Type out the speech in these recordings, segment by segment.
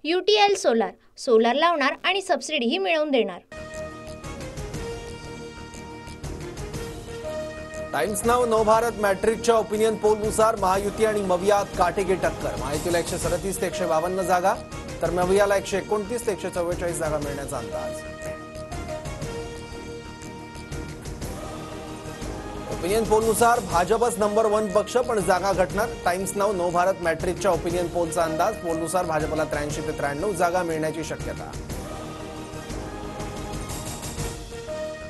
UTL solar solar लावणार आणि सबसिडीही मिळवून देणार। टाइम्स नाव नवभारत मॅट्रिकच्या ओपिनियन पोलनुसार महायुती आणि मवियात काटेकी टक्कर। महायुतीला 137 ते 152 जागा तर मवियाला 129 ते 144 जागा मिळण्याचा अंदाज। ओपिनियन पोलनुसार भाजपच नंबर 1 पक्ष पण जागा घटणार। टाइम्स नाव नवभारत मॅट्रिकच्या ओपिनियन पोलचा अंदाज। पोलनुसार भाजपला 83 ते 93 जागा मिळण्याची शक्यता।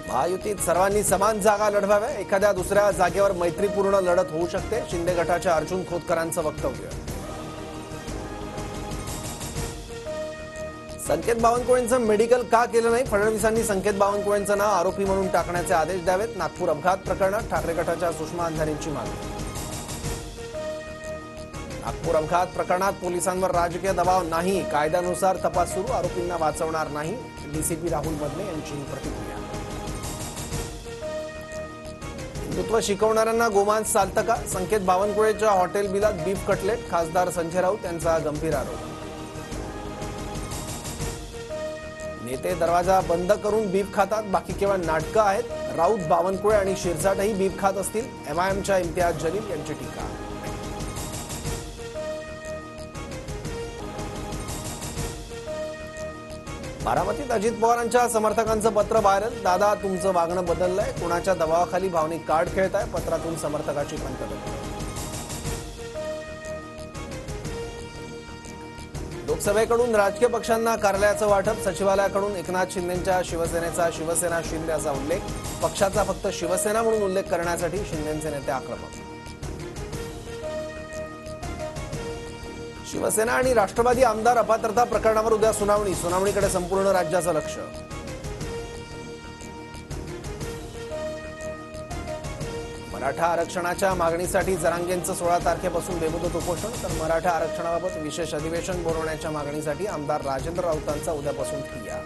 महायुतीत सर्वांनी समान जागा लढवाव्या, एखाद्या दुसऱ्या जागेवर मैत्रीपूर्ण लढत होऊ शकते, शिंदे गटाच्या अर्जुन खोतकरांचं वक्तव्य। संकेत बावनकुळेंचं मेडिकल का केलं नाही? फडणवीसांनी संकेत बावनकुळेंचं नाव आरोपी म्हणून टाकण्याचे आदेश द्यावेत। नागपूर अपघात प्रकरणात ठाकरे गटाच्या सुषमा अंधारेंची मागणी। नागपूर अपघात प्रकरणात पोलिसांवर राजकीय दबाव नाही, कायद्यानुसार तपास सुरू, आरोपींना वाचवणार नाही, डीसीपी राहुल मदने यांची प्रतिक्रिया। हिंदुत्व शिकवणाऱ्यांना गोमांस चालतं का? संकेत बावनकुळेच्या हॉटेल बिलात बीफ कटलेट, खासदार संजय राऊत यांचा गंभीर आरोप। नेते दरवाजा बंद करून बीफ खातात, बाकी केवळ नाटकं आहेत, राऊत, बावनकुळे आणि शिरसाटही बीफ खात असतील, MIMच्या इम्तियाज जलील यांची टीका। बारामतीत अजित पवारांच्या समर्थकांचं पत्र व्हायरल। दादा, तुमचं वागणं बदललंय, कोणाच्या दबावाखाली भावनिक कार्ड खेळताय, पत्रातून समर्थकाची पंतव्य। लोकसभेकडून राजकीय पक्षांना कार्यालयाचं वाटप, सचिवालयाकडून एकनाथ शिंदेंच्या शिवसेनेचा शिवसेना शिंदे असा उल्लेख, पक्षाचा फक्त शिवसेना म्हणून उल्लेख करण्यासाठी शिंदेंचे नेते आक्रमक। शिवसेना आणि राष्ट्रवादी आमदार अपात्रता प्रकरणावर उद्या सुनावणीकडे संपूर्ण राज्याचं लक्ष। मराठा आरक्षणाच्या मागणीसाठी जरांगेंचं 16 तारखेपासून बेमुदत उपोषण, तर मराठा आरक्षणाबाबत विशेष अधिवेशन बोलवण्याच्या मागणीसाठी आमदार राजेंद्र राऊतांचा उद्यापासून ठिय्या।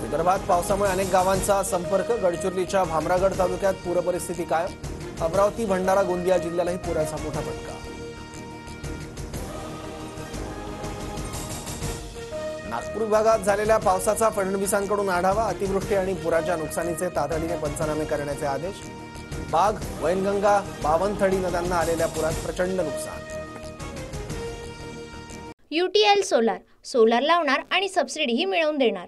विदर्भात पावसामुळे अनेक गावांचा संपर्क, गडचिरोलीच्या भामरागड तालुक्यात पूरपरिस्थिती कायम, अमरावती, भंडारा, गोंदिया जिल्ह्यालाही पुराचा मोठा फटका। नागपूर विभागात झालेल्या पावसाचा फडणवीसांकडून आढावा, अतिवृष्टी आणि पुराच्या नुकसानीचे तातडीने पंचनामे करण्याचे आदेश। बाघ, वैनगंगा, बावनथडी नद्यांना आलेल्या पुरात प्रचंड नुकसान। UTL सोलार सोलार लावणार आणि सबसिडीही मिळवून देणार।